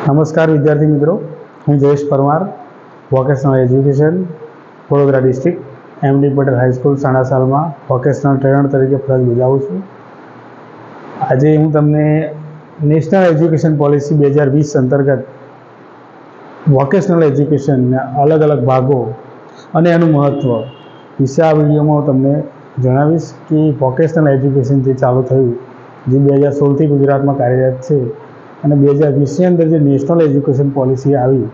નમસ્કાર વિદ્યાર્થી મિત્રો, હું Jayesh Parmar, vocational education, Vadodara district MD Patel high school સાણાસાલમાં વોકેશનલ ટ્રેનર તરીકે ફરજ બજાવું છું. આજે હું તમને નેશનલ એજ્યુકેશન પોલિસી 2020 અંતર્ગત વોકેશનલ એજ્યુકેશનના અલગ અલગ ભાગો અને એનું મહત્ત્વ વિશે આ વિડીયોમાં હું તમને જણાવીશ કે વોકેશનલ એજ્યુકેશન જે ચાલુ થયું, જે 2016થી ગુજરાતમાં કાર્યરત છે અને 2020ની અંદર જે નેશનલ એજ્યુકેશન પોલિસી આવી,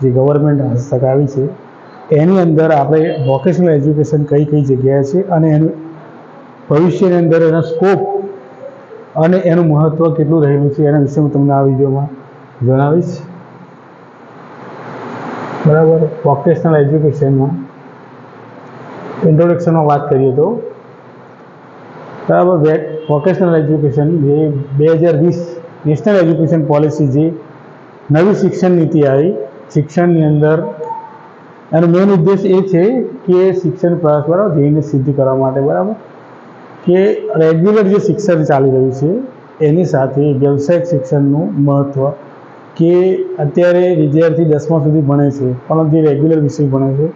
જે ગવર્મેન્ટ હસ્તક આવી છે, એની અંદર આપણે વોકેશનલ એજ્યુકેશન કઈ કઈ જગ્યાએ છે અને એનું ભવિષ્યની અંદર એનો સ્કોપ અને એનું મહત્ત્વ કેટલું રહેલું છે એના વિશે હું તમને આ વિડીયોમાં જણાવીશ. બરાબર. વોકેશનલ એજ્યુકેશનમાં ઇન્ટ્રોડક્શનમાં વાત કરીએ તો બરાબર, વોકેશનલ એજ્યુકેશન જે 2020 નેશનલ એજ્યુકેશન પોલિસી, જે નવી શિક્ષણ નીતિ આવી, શિક્ષણની અંદર એનો મેઇન ઉદ્દેશ એ છે કે શિક્ષણ પ્રયાસ બરાબર ધ્યેયને સિદ્ધ કરવા માટે, બરાબર, કે રેગ્યુલર જે શિક્ષણ ચાલી રહ્યું છે એની સાથે વ્યવસાયિક શિક્ષણનું મહત્ત્વ, કે અત્યારે વિદ્યાર્થી 10મા સુધી ભણે છે પણ જે રેગ્યુલર વિષય ભણે છે,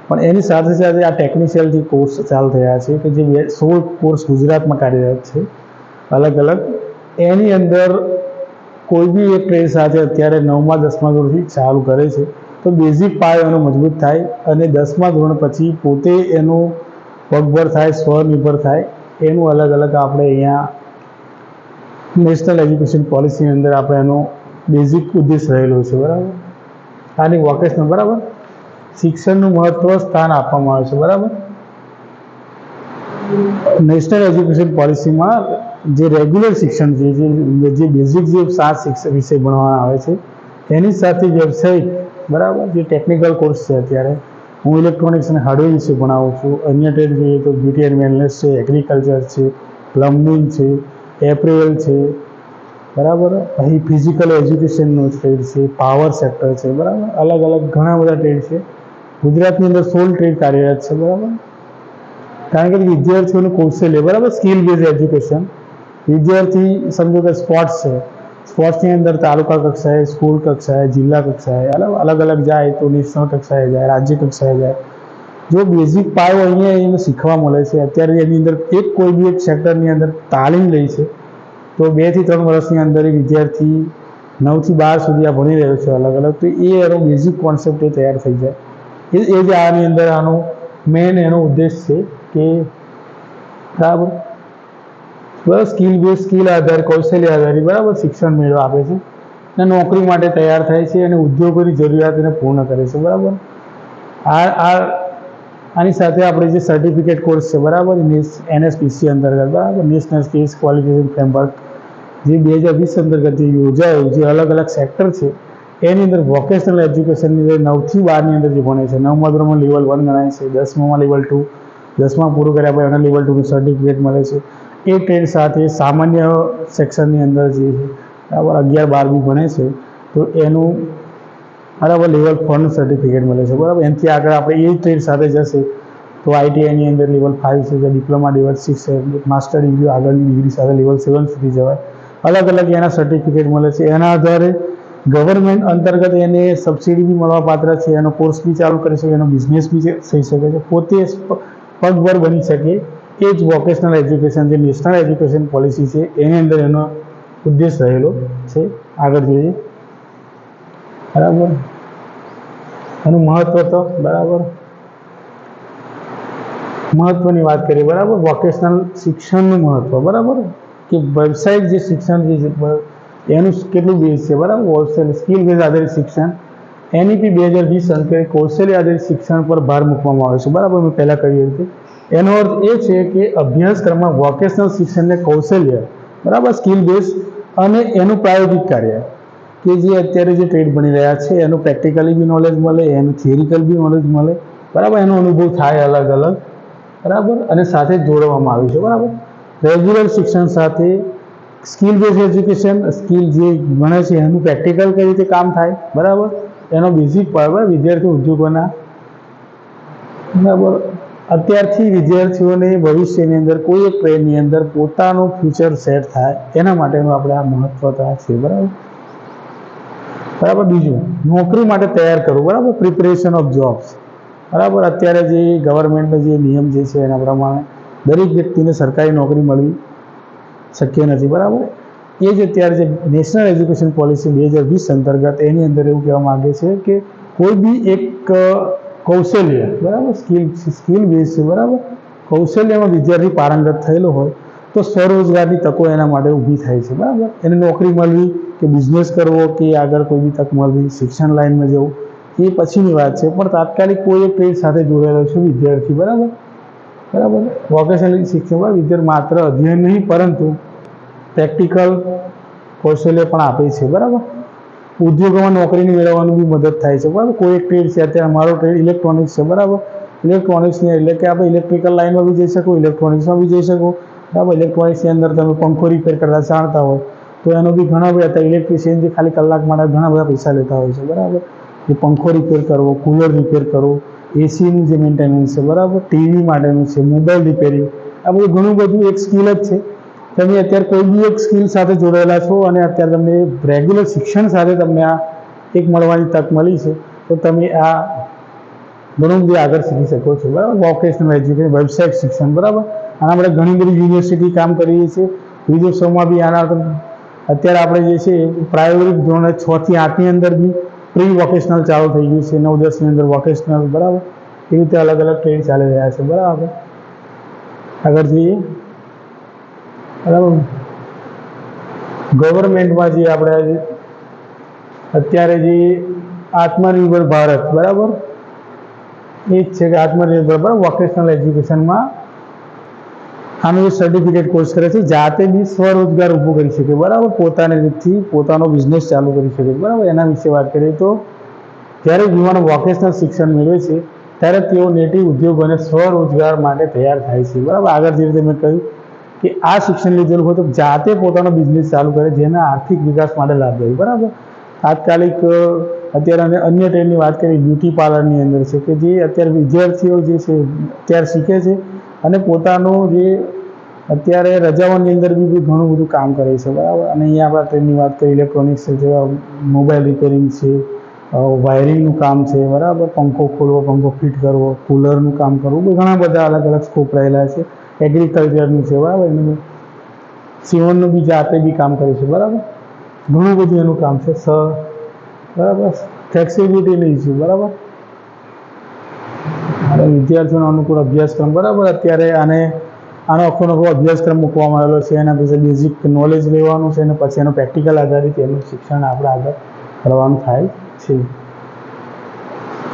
પણ એની સાથે સાથે આ ટેકનિશિયલ જે કોર્સ ચાલુ થયા છે કે જે 16 કોર્સ ગુજરાતમાં કાર્યરત છે અલગ અલગ, એની અંદર કોઈ બી એક ટ્રેડ સાથે અત્યારે 9મા 10મા ધોરણથી ચાલુ કરે છે તો બેઝિક પાયો એનો મજબૂત થાય અને 10મા ધોરણ પછી પોતે એનું પગભર થાય, સ્વનિર્ભર થાય, એનું અલગ અલગ આપણે અહીંયા નેશનલ એજ્યુકેશન પોલિસીની અંદર આપણે એનો બેઝિક ઉદ્દેશ રહેલો છે. બરાબર. આની વોકેશનલ બરાબર શિક્ષણનું મહત્ત્વ સ્થાન આપવામાં આવે છે. બરાબર. નેશનલ એજ્યુકેશન પોલિસીમાં જે રેગ્યુલર શિક્ષણ છે, જે બેઝિક જે 7 વિષય ભણવામાં આવે છે, એની સાથે વ્યવસાયિક બરાબર જે ટેકનિકલ કોર્સ છે, અત્યારે હું ઇલેક્ટ્રોનિક્સ અને હાર્ડવેર વિશે ભણાવું છું. અન્ય ટ્રેડ જોઈએ તો બ્યુટી એન્ડ વેલનેસ છે, એગ્રીકલ્ચર છે, પ્લમ્બિંગ છે, એપ્રિયલ છે, બરાબર, અહીં ફિઝિકલ એજ્યુકેશનનો ટ્રેડ છે, પાવર સેક્ટર છે, બરાબર, અલગ અલગ ઘણા બધા ટ્રેડ છે. ગુજરાતની અંદર 16 ટ્રેડ કાર્યરત છે. બરાબર. કારણ કે વિદ્યાર્થીઓનું કૌશલ્ય, બરાબર, સ્કિલ બેઝ એજ્યુકેશન, વિદ્યાર્થી સમજો કે સ્પોર્ટ્સ છે, સ્પોર્ટ્સની અંદર તાલુકા કક્ષાએ, સ્કૂલ કક્ષાએ, જિલ્લા કક્ષાએ અલગ અલગ જાય તો નેશનલ કક્ષાએ જાય, રાજ્ય કક્ષાએ જાય. જો બેઝિક પાયો અહીંયા એને શીખવા મળે છે, અત્યારે એની અંદર કોઈ બી એક સેક્ટરની અંદર તાલીમ લે છે તો 2 થી 3 વર્ષની અંદર એ વિદ્યાર્થી 9 થી 12 સુધી આ ભણી રહ્યો છે અલગ અલગ, તો એનો બેઝિક કોન્સેપ્ટ એ તૈયાર થઈ જાય. એ જ આની અંદર આનું મેઇન એનો ઉદ્દેશ છે કે બરાબર સ્કિલ આધાર, કૌશલ્ય આધારિત બરાબર શિક્ષણ મેળવા આપે છે અને નોકરી માટે તૈયાર થાય છે અને ઉદ્યોગોની જરૂરિયાતને પૂર્ણ કરે છે. બરાબર. આની સાથે આપણે જે સર્ટિફિકેટ કોર્સ છે, બરાબર, NSPC અંતર્ગત, બરાબર, નેશનલ સ્કિલ્સ ક્વોલિફિકેશન ફ્રેમવર્ક, જે 2020 અંતર્ગત યોજાયું, જે અલગ અલગ સેક્ટર છે, એની અંદર વોકેશનલ એજ્યુકેશનની અંદર 9 થી 12ની અંદર જે ભણે છે, 9મા ધોરણમાં લેવલ 1 ગણાય છે, 10મામાં લેવલ 2, 10મા પૂરું કર્યા પછી એના લેવલ 2નું સર્ટિફિકેટ મળે છે. એ ટ્રેડ સાથે સામાન્ય સેક્શનની અંદર જે બરાબર 11-12 બી ભણે છે તો એનું બરાબર લેવલ 4નું સર્ટિફિકેટ મળે છે. બરાબર. એનાથી આગળ આપણે એ ટ્રેડ સાથે જશે તો ITIની અંદર લેવલ 5 છે, ડિપ્લોમા લેવલ 6 છે, માસ્ટર ડિગ્રી આગળની ડિગ્રી સાથે લેવલ 7 સુધી જવાય. અલગ અલગ એના સર્ટિફિકેટ મળે છે. એના આધારે ગવર્મેન્ટ અંતર્ગત એને સબસિડી બી મળવાપાત્ર છે, એનો કોર્સ બી ચાલુ કરી શકે, એનો બિઝનેસ બી થઈ શકે છે, પોતે પગભર બની શકે. એ જ વોકેશનલ એજ્યુકેશન જે નેશનલ એજ્યુકેશન પોલિસી છે એની અંદર એનો ઉદ્દેશ રહેલો છે. આગળ જોઈએ. બરાબર. એનું મહત્ત્વ તો બરાબર મહત્ત્વની વાત કરીએ, બરાબર, વોકેશનલ શિક્ષણનું મહત્ત્વ, બરાબર, કે વ્યવસાયિક જે શિક્ષણ છે એનું કેટલું બેઝ છે, બરાબર, હોલસેલ સ્કિલ બેઝ આધારિત શિક્ષણ, NEP 2020 અંતર્ગત કૌશલ્ય આધારિત શિક્ષણ પર ભાર મૂકવામાં આવે છે. બરાબર. મેં પહેલાં કહ્યું હતું. એનો અર્થ એ છે કે અભ્યાસક્રમમાં વોકેશનલ શિક્ષણને કૌશલ્ય, બરાબર, સ્કિલ બેઝ અને એનું પ્રાયોગિક કાર્ય, કે જે અત્યારે જે ટ્રેડ બની રહ્યા છે એનું પ્રેક્ટિકલી બી નોલેજ મળે, એનું થિયરિકલ બી નોલેજ મળે, બરાબર, એનો અનુભવ થાય અલગ અલગ, બરાબર, અને સાથે જોડવામાં આવ્યું છે. બરાબર. રેગ્યુલર શિક્ષણ સાથે સ્કિલ બેઝ એજ્યુકેશન, સ્કિલ જે ભણે છે એનું પ્રેક્ટિકલ કઈ રીતે કામ થાય, બરાબર, એનો બેઝિક બરાબર વિદ્યાર્થી ઉદ્યોગોના, બરાબર, અત્યારથી વિદ્યાર્થીઓને ભવિષ્યની અંદર કોઈ એક ટ્રેડની અંદર પોતાનું ફ્યુચર સેટ થાય એના માટેનું આપણે આ મહત્વતા છે. બરાબર. બરાબર. બીજું, નોકરી માટે તૈયાર કરવું, બરાબર, પ્રિપરેશન ઓફ જોબ્સ, બરાબર. અત્યારે જે ગવર્મેન્ટનો જે નિયમ જે છે એના પ્રમાણે દરેક વ્યક્તિને સરકારી નોકરી મળવી શક્ય નથી, બરાબર. એ જ અત્યારે જે નેશનલ એજ્યુકેશન પોલિસી 2020 અંતર્ગત એની અંદર એવું કહેવા માગે છે કે કોઈ બી એક કૌશલ્ય, બરાબર, સ્કિલ બેઝ છે, બરાબર, કૌશલ્યમાં વિદ્યાર્થી પારંગત થયેલો હોય તો સ્વરોજગારની તકો એના માટે ઊભી થાય છે, બરાબર. એને નોકરી મળવી કે બિઝનેસ કરવો કે આગળ કોઈ બી તક મળવી, શિક્ષણ લાઇનમાં જવું એ પછીની વાત છે, પણ તાત્કાલિક કોઈ એક ટ્રેડ સાથે જોડાયેલો છે વિદ્યાર્થી, બરાબર. બરાબર. વોકેશનલ શિક્ષણમાં વિદ્યાર્થી માત્ર અધ્યયન નહીં પરંતુ પ્રેક્ટિકલ કૌશલ્ય પણ આપે છે, બરાબર. ઉદ્યોગોમાં નોકરી મેળવવાનું બી મદદ થાય છે, બરાબર. કોઈ એક ટ્રેડ છે, અત્યારે મારો ટ્રેડ ઇલેક્ટ્રોનિક્સ છે, બરાબર. ઇલેક્ટ્રોનિક્સની એટલે કે આપણે ઇલેક્ટ્રિકલ લાઇનમાં બી જઈ શકો, ઇલેક્ટ્રોનિક્સમાં બી જઈ શકો, બરાબર. ઇલેક્ટ્રોનિક્સની અંદર તમે પંખો રિપેર કરતા જાણતા હોય તો એનો બી ઘણા બધા હતા. ઇલેક્ટ્રિશિયન જે ખાલી કલાક માટે ઘણા બધા પૈસા લેતા હોય છે, બરાબર. એ પંખો રિપેર કરવો, કુલર રિપેર કરવો, એસીનું જે મેન્ટેનન્સ છે, બરાબર, ટીવી માટેનું છે, મોબાઈલ રિપેરિંગ, આ બધું ઘણું બધું એક સ્કિલ જ છે. તમે અત્યારે કોઈ બી એક સ્કિલ સાથે જોડાયેલા છો અને અત્યારે તમને રેગ્યુલર શિક્ષણ સાથે તમને આ એક મળવાની તક મળી છે તો તમે આ ઘણું બધું આગળ શીખી શકો છો, બરાબર. વોકેશનલ એજ્યુકેશન, વ્યવસાયિક શિક્ષણ, બરાબર. આના આપણે ઘણી બધી યુનિવર્સિટી કામ કરીએ છીએ, વિદેશોમાં બી આના અત્યારે આપણે જે છે પ્રાયોગિક ધોરણે 6 થી 8ની અંદર બી પ્રી વોકેશનલ ચાલુ થઈ ગયું છે, 9-10ની અંદર વોકેશનલ, બરાબર. એ રીતે અલગ અલગ ટ્રેડ ચાલી રહ્યા છે, બરાબર. આગળ જોઈએ, બરાબર. ગવર્મેન્ટમાં જે આપણે અત્યારે જે આત્મનિર્ભર ભારત, બરાબર, એ જ છે કે આત્મનિર્ભર, બરાબર, વોકેશનલ એજ્યુકેશનમાં આનો એક સર્ટિફિકેટ કોર્સ કરે છે, જાતે બી સ્વરોજગાર ઊભો કરી શકે, બરાબર, પોતાની રીતથી પોતાનો બિઝનેસ ચાલુ કરી શકે, બરાબર. એના વિશે વાત કરીએ તો જ્યારે યુવાનો વોકેશનલ શિક્ષણ મેળવે છે ત્યારે તેઓ નેટિવ ઉદ્યોગ અને સ્વરોજગાર માટે તૈયાર થાય છે, બરાબર. આગળ જે રીતે મેં કહ્યું કે આ શિક્ષણ લીધેલું હોય તો જાતે પોતાનો બિઝનેસ ચાલુ કરે જેના આર્થિક વિકાસ માટે લાભદાયી, બરાબર. તાત્કાલિક અત્યારે અન્ય ટ્રેડની વાત કરીએ, બ્યુટી પાર્લરની અંદર છે કે જે અત્યારે વિદ્યાર્થીઓ જે છે અત્યારે શીખે છે અને પોતાનું જે અત્યારે રજાઓની અંદર બી ઘણું બધું કામ કરે છે, બરાબર. અને અહીંયા આપણે ટ્રેડની વાત કરીએ, ઇલેક્ટ્રોનિક્સ છે, જેવા મોબાઈલ રિપેરિંગ છે, વાયરિંગનું કામ છે, બરાબર, પંખો ખોલવો, પંખો ફિટ કરવો, કુલરનું કામ કરવું, ઘણા બધા અલગ અલગ સ્કોપ રહેલા છે. એગ્રીકલ્ચરનું છે, બરાબર. એનું સીવણનું બી જાતે બી કામ કરે છે, બરાબર. ઘણું બધું એનું કામ છે, બરાબર. ફ્લેક્સિબિલિટી નહીં છે, બરાબર. અને વિદ્યાર્થીઓનો અનુકૂળ અભ્યાસક્રમ, બરાબર. અત્યારે આનો આખો નવો અભ્યાસક્રમ મૂકવામાં આવેલો છે. એના વિશે બેઝિક નોલેજ લેવાનું છે અને પછી એનું પ્રેક્ટિકલ આધારિત એનું શિક્ષણ આપણે આગળ કરવાનું થાય છે.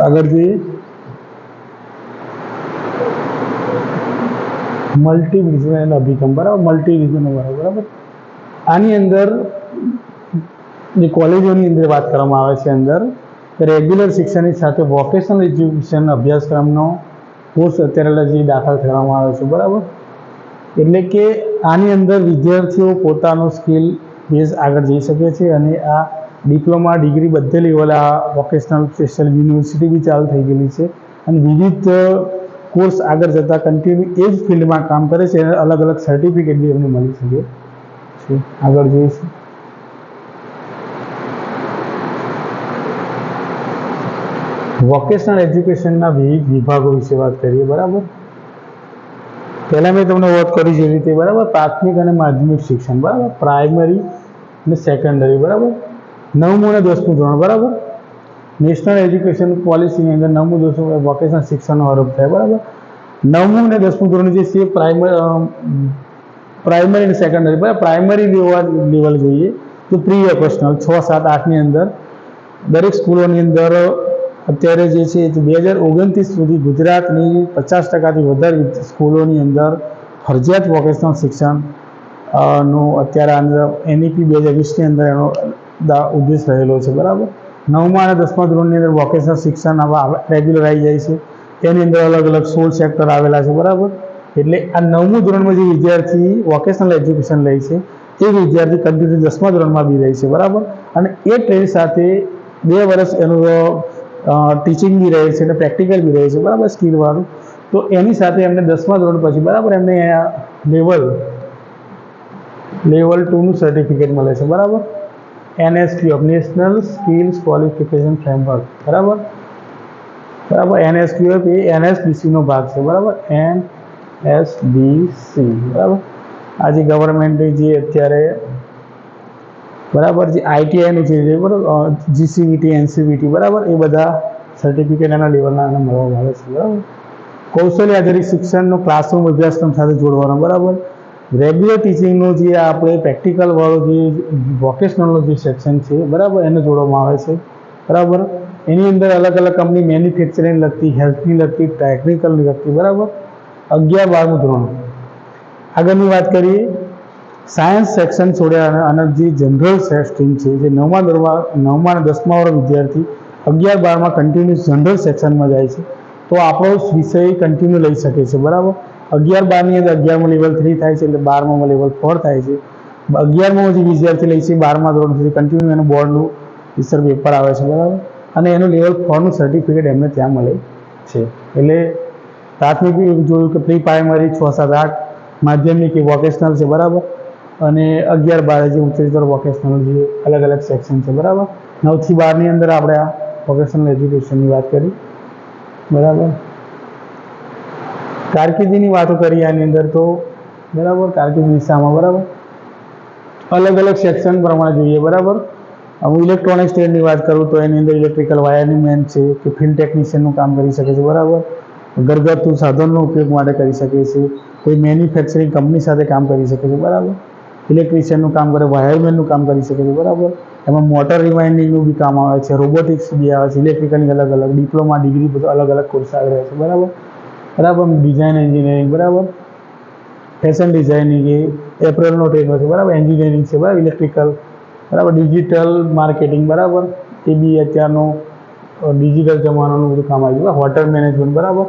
આગળ જોઈએ, મલ્ટી વિઝન અભિગમ, બરાબર. મલ્ટી વિઝન, બરાબર. આની અંદર જે કોલેજોની અંદર વાત કરવામાં આવે છે અંદર રેગ્યુલર શિક્ષણની સાથે વોકેશનલ એજ્યુકેશન અભ્યાસક્રમનો કોર્સ અત્યારે જે દાખલ કરવામાં આવે છે, બરાબર. એટલે કે આની અંદર વિદ્યાર્થીઓ પોતાનો સ્કિલ બેઝ આગળ જઈ શકે છે અને આ ડિપ્લોમા ડિગ્રી બધે લેવલ આ વોકેશનલ સ્પેશિયલ યુનિવર્સિટી બી ચાલુ થઈ ગયેલી છે અને વિવિધ કોર્સ આગળ જતાં કન્ટિન્યુ એ જ ફિલ્ડમાં કામ કરે છે અને અલગ અલગ સર્ટિફિકેટ બી એમને મળી શકે છે. આગળ જોઈશું, વોકેશનલ એજ્યુકેશનના વિવિધ વિભાગો વિશે વાત કરીએ, બરાબર. પહેલાં મેં તમને વાત કરી જે રીતે, બરાબર, પ્રાથમિક અને માધ્યમિક શિક્ષણ, બરાબર, પ્રાઇમરી અને સેકન્ડરી, બરાબર. 9મું અને 10મું ધોરણ, બરાબર. નેશનલ એજ્યુકેશન પોલિસીની અંદર 9મું 10મું વોકેશનલ શિક્ષણનો આરોપ થાય, બરાબર. 9મું અને 10મું ધોરણ જે છે પ્રાઇમરી અને સેકન્ડરી, બરાબર. પ્રાઇમરી લેવલ જોઈએ તો પ્રી વોકેશનલ 6, 7, 8ની અંદર દરેક સ્કૂલોની અંદર અત્યારે જે છે 2029 સુધી ગુજરાતની 50%થી વધારે સ્કૂલોની અંદર ફરજિયાત વોકેશનલ શિક્ષણ નું અત્યારે અંદર NEP 2020ની અંદર એનો ઉદ્દેશ રહેલો છે, બરાબર. 9મા અને 10મા ધોરણની અંદર વોકેશનલ શિક્ષણ રેગ્યુલર આવી જાય છે. તેની અંદર અલગ અલગ 16 સેક્ટર આવેલા છે, બરાબર. એટલે આ 9મું ધોરણમાં જે વિદ્યાર્થી વોકેશનલ એજ્યુકેશન લે છે એ વિદ્યાર્થી કન્ટિન્યુ 10મા ધોરણમાં બી રહે છે, બરાબર. અને એ ટ્રેડ સાથે 2 વર્ષ એનું ટીચિંગ બી રહે છે અને પ્રેક્ટિકલ બી રહે છે, બરાબર, સ્કિલવાળું. તો એની સાથે એમને 10મા ધોરણ પછી, બરાબર, એમને લેવલ 2નું સર્ટિફિકેટ મળે છે, બરાબર. NSQF national skills qualification framework, બરાબર. NSQF એ NSDC નો ભાગ છે, બરાબર. NSDC, બરાબર. આ જે ગવર્મેન્ટે જે અત્યારે, બરાબર, જે ITIનું છે, બરાબર, GCVT, NCVT, બરાબર, એ બધા સર્ટિફિકેટ એના લેવલના એને મળવામાં આવે છે, બરાબર. કૌશલ્ય આધારિત શિક્ષણનો ક્લાસરૂમ અભ્યાસક્રમ સાથે જોડવાનો, બરાબર. રેગ્યુલર ટીચિંગનો જે આપણે પ્રેક્ટિકલ વાળો જે વોકેશનલનો જે સેક્શન છે, બરાબર, એને જોડવામાં આવે છે, બરાબર. એની અંદર અલગ અલગ કંપની મેન્યુફેક્ચરિંગ લગતી, હેલ્થની લગતી, ટેકનિકલની લગતી, બરાબર. 11-12મું ધોરણ. આગળની વાત કરીએ, સાયન્સ સેક્શન છોડ્યા અને જે જનરલ સ્ટ્રીમ છે, જે 9મા અને 10મા વાળો વિદ્યાર્થી 11-12માં કન્ટિન્યુઅસ જનરલ સેક્શનમાં જાય છે, તો આપણો વિષય કન્ટિન્યુ લઈ શકે છે, બરાબર. 11-12ની અંદર 11મું લેવલ 3 થાય છે, એટલે 12મામાં લેવલ 4 થાય છે. 11મામાં જે વિદ્યાર્થી લે છે 12મા ધોરણ સુધી કન્ટિન્યુ એનું બોર્ડનું રિસર્ચ પેપર આવે છે, બરાબર. અને એનું લેવલ 4નું સર્ટિફિકેટ એમને ત્યાં મળે છે. એટલે પ્રાથમિક જોયું કે પ્રી પ્રાઇમરી 6, 7, 8, માધ્યમિક એ વોકેશનલ છે, બરાબર. અને 11-12 જે ઉચ્ચતર વોકેશનલ જે અલગ અલગ સેક્શન છે, બરાબર. 9થી 12ની અંદર આપણે આ વોકેશનલ એજ્યુકેશનની વાત કરી, બરાબર. કારકિર્દીની વાતો કરીએ આની અંદર તો, બરાબર, કારકિર્દી દિશામાં, બરાબર, અલગ અલગ સેક્શન પ્રમાણે જોઈએ, બરાબર. હું ઇલેક્ટ્રોનિક્સ ટ્રેડની વાત કરું તો એની અંદર ઇલેક્ટ્રિકલ વાયરની મેન છે કે ફિલ્ડ ટેકનિશિયનનું કામ કરી શકે છે, બરાબર. ઘરગથ્થુ સાધનનો ઉપયોગ માટે કરી શકે છે, કોઈ મેન્યુફેક્ચરિંગ કંપની સાથે કામ કરી શકે છે, બરાબર. ઇલેક્ટ્રિશિયનનું કામ કરે, વાયરમેનનું કામ કરી શકે છે, બરાબર. એમાં મોટર રિવાઇન્ડિંગનું બી કામ આવે છે, રોબોટિક્સ બી આવે છે, ઇલેક્ટ્રિકલની અલગ અલગ ડિપ્લોમા ડિગ્રી બધું અલગ અલગ કોર્સ આવી રહ્યા છે, બરાબર. બરાબર. ડિઝાઇન એન્જિનિયરિંગ, બરાબર. ફેશન ડિઝાઇનિંગ એ એપ્રિલનો ટ્રેડનો છે, બરાબર. એન્જિનિયરિંગ છે, બરાબર. ઇલેક્ટ્રિકલ, બરાબર. ડિજિટલ માર્કેટિંગ, બરાબર, એ બી અત્યારનો ડિજિટલ જમાનાનું બધું કામ આવી ગયું. હોટલ મેનેજમેન્ટ, બરાબર.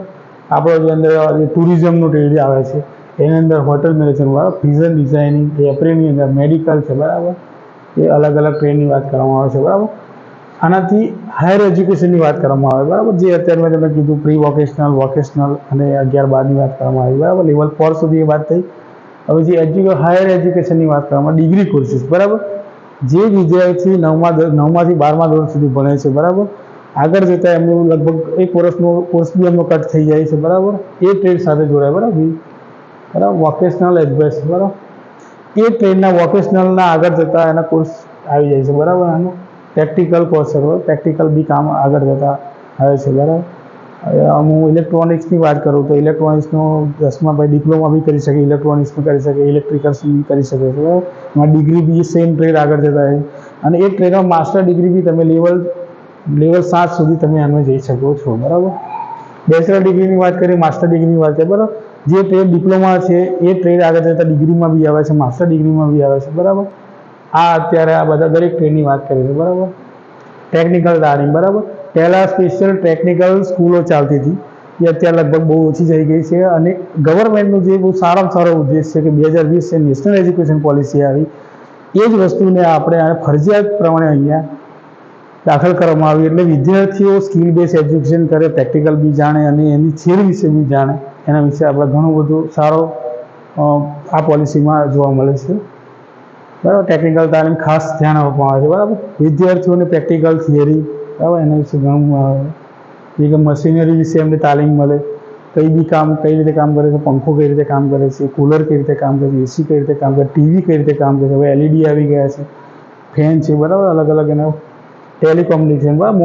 આપણો જે અંદર ટુરિઝમનું ટ્રેડ આવે છે એની અંદર હોટલ મેનેજમેન્ટ, બરાબર. ફેશન ડિઝાઇનિંગ એ એપ્રિલની અંદર મેડિકલ છે, બરાબર. એ અલગ અલગ ટ્રેડની વાત કરવામાં આવે છે, બરાબર. આનાથી હાયર એજ્યુકેશનની વાત કરવામાં આવે, બરાબર. જે અત્યારે મેં તમને કીધું પ્રી વોકેશનલ, વોકેશનલ અને 11-12ની વાત કરવામાં આવી, બરાબર. લેવલ 4 સુધી વાત થઈ. હવે જે હાયર એજ્યુકેશનની વાત કરવામાં ડિગ્રી કોર્સીસ, બરાબર. જે વિદ્યાર્થી 9માંથી 12મા ધોરણ સુધી ભણે છે, બરાબર, આગળ જતાં એમનું લગભગ 1 વર્ષનો કોર્સ બી એમનો કટ થઈ જાય છે, બરાબર. એ ટ્રેડ સાથે જોડાય, બરાબર. વોકેશનલ એજ્યુકેશન, બરાબર. એ ટ્રેડના વોકેશનલના આગળ જતાં એના કોર્સ આવી જાય છે, બરાબર. આનું પ્રેક્ટિકલ કોર્સ છે, બરાબર. પ્રેક્ટિકલ બી કામ આગળ જતાં આવે છે, બરાબર. હું ઇલેક્ટ્રોનિક્સની વાત કરું તો ઇલેક્ટ્રોનિક્સનો 10મા પછી ડિપ્લોમા બી કરી શકે, ઇલેક્ટ્રોનિક્સનું કરી શકે, ઇલેક્ટ્રિકલ્સ બી કરી શકે છે, બરાબર. એમાં ડિગ્રી બી સેમ ટ્રેડ આગળ જતા છે અને એ ટ્રેડમાં માસ્ટર ડિગ્રી બી તમે લેવલ 7 સુધી તમે આમાં જઈ શકો છો, બરાબર. બેચલર ડિગ્રીની વાત કરીએ, માસ્ટર ડિગ્રીની વાત કરીએ, બરાબર. જે ટ્રેડ ડિપ્લોમા છે એ ટ્રેડ આગળ જતાં ડિગ્રીમાં બી આવે છે, માસ્ટર ડિગ્રીમાં બી આવે છે, બરાબર. આ અત્યારે આ બધા દરેક ટ્રેડની વાત કરીએ છીએ, બરાબર. ટેકનિકલ તાલીમ, બરાબર. પહેલાં સ્પેશિયલ ટેકનિકલ સ્કૂલો ચાલતી હતી, એ અત્યારે લગભગ બહુ ઓછી થઈ ગઈ છે. અને ગવર્મેન્ટનું જે બહુ સારામાં સારો ઉદ્દેશ છે કે 2020 નેશનલ એજ્યુકેશન પોલિસી આવી, એ જ વસ્તુને આપણે ફરજિયાત પ્રમાણે અહીંયા દાખલ કરવામાં આવી. એટલે વિદ્યાર્થીઓ સ્કિલ બેઝ એજ્યુકેશન કરે, પ્રેક્ટિકલ બી જાણે અને એની થિયરી વિશે બી જાણે. એના વિશે આપણે ઘણું બધું સારો આ પોલિસીમાં જોવા મળે છે, બરાબર. ટેકનિકલ તાલીમ ખાસ ધ્યાન આપવામાં આવે છે, બરાબર. વિદ્યાર્થીઓને પ્રેક્ટિકલ થિયરી, બરાબર, એના વિશે ઘણું આવે. જે કે મશીનરી વિશે એમને તાલીમ મળે, કઈ રીતે કામ કરે છે, પંખો કઈ રીતે કામ કરે છે, કુલર કઈ રીતે કામ કરે છે, એસી કઈ રીતે કામ કરે, ટીવી કઈ રીતે કામ કરે છે. હવે LED આવી ગયા છે, ફેન છે, બરાબર. અલગ અલગ એના ટેલિકોમ્યુનિકેશન, બરાબર.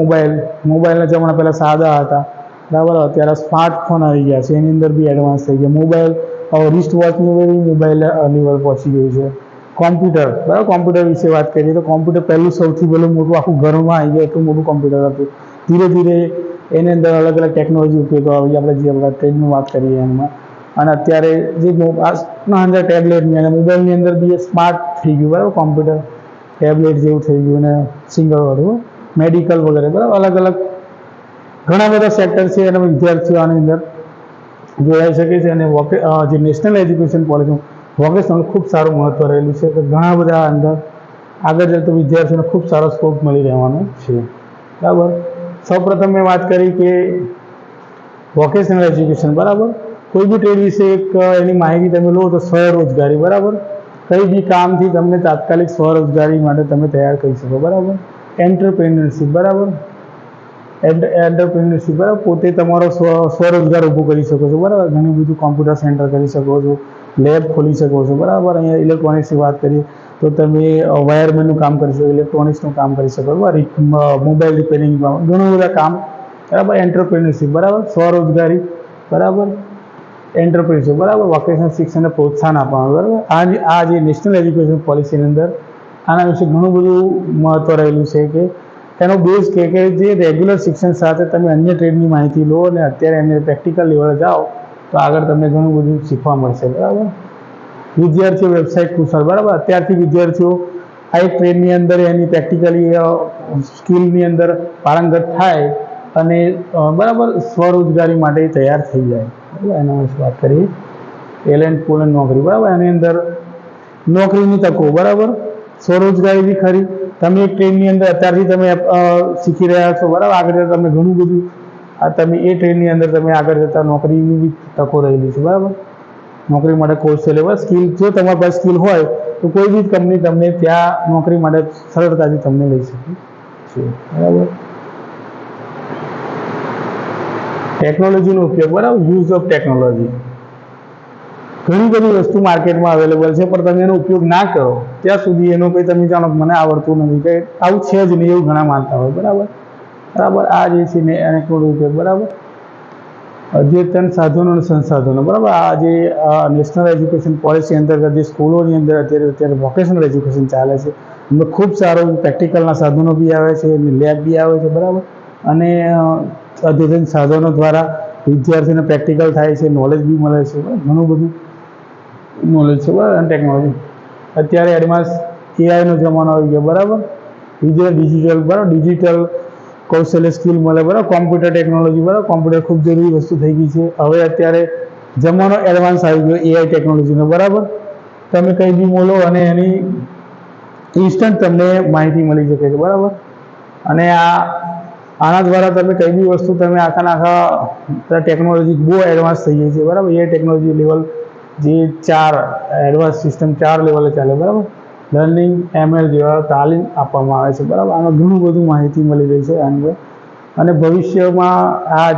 મોબાઈલના જમાના પહેલાં સાદા હતા, બરાબર. અત્યારે સ્માર્ટફોન આવી ગયા છે, એની અંદર બી એડવાન્સ થઈ ગયા. મોબાઈલ રિસ્ટ વોચની બી મોબાઈલ લેવલ પહોંચી ગયું છે. કોમ્પ્યુટર, બરાબર. કોમ્પ્યુટર વિશે વાત કરીએ તો કોમ્પ્યુટર સૌથી પહેલું મોટું આખું ઘરમાં આવી ગયું એટલું મોટું કોમ્પ્યુટર હતું. ધીરે ધીરે એની અંદર અલગ અલગ ટેકનોલોજી ઉપયોગો આવી. આપણે જે આપણા ટ્રેડની વાત કરીએ એમાં, અને અત્યારે જે ના અંદર ટેબ્લેટની અને મોબાઈલની અંદર બી સ્માર્ટ થઈ ગયું, બરાબર. કોમ્પ્યુટર ટેબ્લેટ જેવું થઈ ગયું અને સિંગલવાળું મેડિકલ વગેરે, બરાબર. અલગ અલગ ઘણા બધા સેક્ટર છે અને વિદ્યાર્થીઓ આની અંદર જોડાઈ શકે છે. અને જે નેશનલ એજ્યુકેશન પોલિસી વોકેશનલ ખૂબ સારું મહત્વ રહેલું છે કે ઘણા બધા અંદર આગળ જતો વિદ્યાર્થીઓને ખૂબ સારો સ્કોપ મળી રહેવાનો છે, બરાબર. સૌપ્રથમ મેં વાત કરી કે વોકેશનલ એજ્યુકેશન, બરાબર. કોઈ બી ટ્રેડ વિશે એક એની માહિતી તમે લો તો સ્વરોજગારી, બરાબર. કંઈ બી કામથી તમને તાત્કાલિક સ્વરોજગારી માટે તમે તૈયાર કરી શકો, બરાબર. એન્ટરપ્રેન્યોરશિપ, બરાબર. એન્ટરપ્રેન્યોરશિપ, બરાબર. પોતે તમારો સ્વરોજગાર ઊભો કરી શકો છો, બરાબર. ઘણું બધું કોમ્પ્યુટર સેન્ટર કરી શકો છો, લેબ ખોલી શકો છો, બરાબર. અહીંયા ઇલેક્ટ્રોનિક્સની વાત કરીએ તો તમે વાયરમેનનું કામ કરી શકો, ઇલેક્ટ્રોનિક્સનું કામ કરી શકો, બરાબર. મોબાઈલ રિપેરિંગમાં ઘણા બધા કામ, બરાબર. એન્ટરપ્રેન્યોરશિપ, બરાબર. સ્વરોજગારી, બરાબર. એન્ટરપ્રેન્યોરશિપ, બરાબર. વોકેશનલ શિક્ષણને પ્રોત્સાહન આપવાનું, બરાબર. આ જે નેશનલ એજ્યુકેશન પોલિસીની અંદર આના વિશે ઘણું બધું મહત્વ રહેલું છે કે એનો બેઝ કે જે રેગ્યુલર શિક્ષણ સાથે તમે અન્ય ટ્રેડની માહિતી લો અને અત્યારે એને પ્રેક્ટિકલ લેવલે જાઓ તો આગળ તમને ઘણું બધું શીખવા મળશે, બરાબર. વિદ્યાર્થીઓ વ્યવસાયિક કુશળ, બરાબર. અત્યારથી વિદ્યાર્થીઓ આ એક ટ્રેડની અંદર એની પ્રેક્ટિકલી સ્કિલની અંદર પારંગત થાય અને બરાબર સ્વરોજગારી માટે તૈયાર થઈ જાય, બરાબર. એના વિશે વાત કરીએ. ટેલેન્ટ પૂલ અને નોકરી, બરાબર. એની અંદર નોકરીની તકો, બરાબર. સ્વરોજગારી બી ખરી. તમે એક ટ્રેનની અંદર અત્યારથી તમે શીખી રહ્યા છો, બરાબર. આગળ જતાં તમે ઘણું બધું તમે એ ટ્રેનની અંદર તમે આગળ જતાં નોકરીની બી તકો રહેલી છે, બરાબર. નોકરી માટે કૌશલ્ય, બરાબર. સ્કિલ, જો તમારી પાસે સ્કિલ હોય તો કોઈ બી કંપની તમને ત્યાં નોકરી માટે સરળતાથી તમને લઈ શકે છે, બરાબર. ટેકનોલોજીનો ઉપયોગ, બરાબર. Use of technology. ઘણી બધી વસ્તુ માર્કેટમાં અવેલેબલ છે પણ તમે એનો ઉપયોગ ના કરો ત્યાં સુધી એનો કંઈ તમે જાણો મને આવડતું નથી કે આવું છે જ નહીં એવું ઘણા માનતા હોય, બરાબર. આ જે છે ને એને થોડું ઉપયોગ, બરાબર. અદ્યતન સાધનો અને સંસાધનો, બરાબર. આ જે નેશનલ એજ્યુકેશન પોલિસી અંતર્ગત જે સ્કૂલોની અંદર અત્યારે વોકેશનલ એજ્યુકેશન ચાલે છે એમાં ખૂબ સારું પ્રેક્ટિકલના સાધનો બી આવે છે, લેબ બી આવે છે, બરાબર. અને અદ્યતન સાધનો દ્વારા વિદ્યાર્થીઓને પ્રેક્ટિકલ થાય છે, નોલેજ બી મળે છે, ઘણું બધું નોલેજ છે, બરાબર. અને ટેકનોલોજી અત્યારે એડવાન્સ એઆઈનો જમાનો આવી ગયો, બરાબર. ડિજિટલ, બરાબર. ડિજિટલ કૌશલ્ય સ્કિલ મળે, બરાબર. કોમ્પ્યુટર ટેકનોલોજી, બરાબર. કોમ્પ્યુટર ખૂબ જરૂરી વસ્તુ થઈ ગઈ છે હવે. અત્યારે જમાનો એડવાન્સ આવી ગયો એઆઈ ટેકનોલોજીનો, બરાબર. તમે કંઈ બી બોલો અને એની ઇન્સ્ટન્ટ તમને માહિતી મળી શકે છે, બરાબર. અને આના દ્વારા તમે કંઈ બી વસ્તુ તમે આખા ટેકનોલોજી બહુ એડવાન્સ થઈ ગઈ છે, બરાબર. એ ટેકનોલોજી લેવલ જે 4 એડવાન્સ સિસ્ટમ 4 લેવલે ચાલે, બરાબર. લર્નિંગ એમએલ જેવા તાલીમ આપવામાં આવે છે, બરાબર. આમાં ઘણું બધું માહિતી મળી રહી છે આની. અને ભવિષ્યમાં આ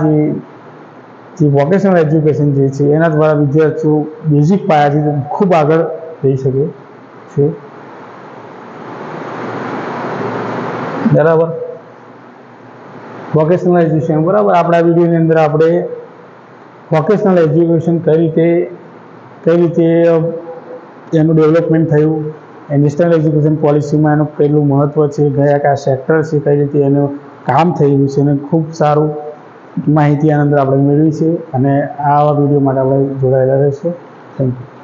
જે વોકેશનલ એજ્યુકેશન જે છે એના દ્વારા વિદ્યાર્થીઓ બેઝિક પાયાથી ખૂબ આગળ જઈ શકે છે, બરાબર. વોકેશનલ એજ્યુકેશન, બરાબર. આપણા વિડીયોની અંદર આપણે વોકેશનલ એજ્યુકેશન કઈ રીતે એનું ડેવલપમેન્ટ થયું, એ નેશનલ એજ્યુકેશન પોલિસીમાં એનું કેટલું મહત્ત્વ છે, કયા સેક્ટર છે, કઈ રીતે એનું કામ થઈ રહ્યું છે અને ખૂબ સારું માહિતી આના અંદર આપણે મેળવી છે. અને આવા વિડીયો માટે આપણે જોડાયેલા રહીશું. Thank you.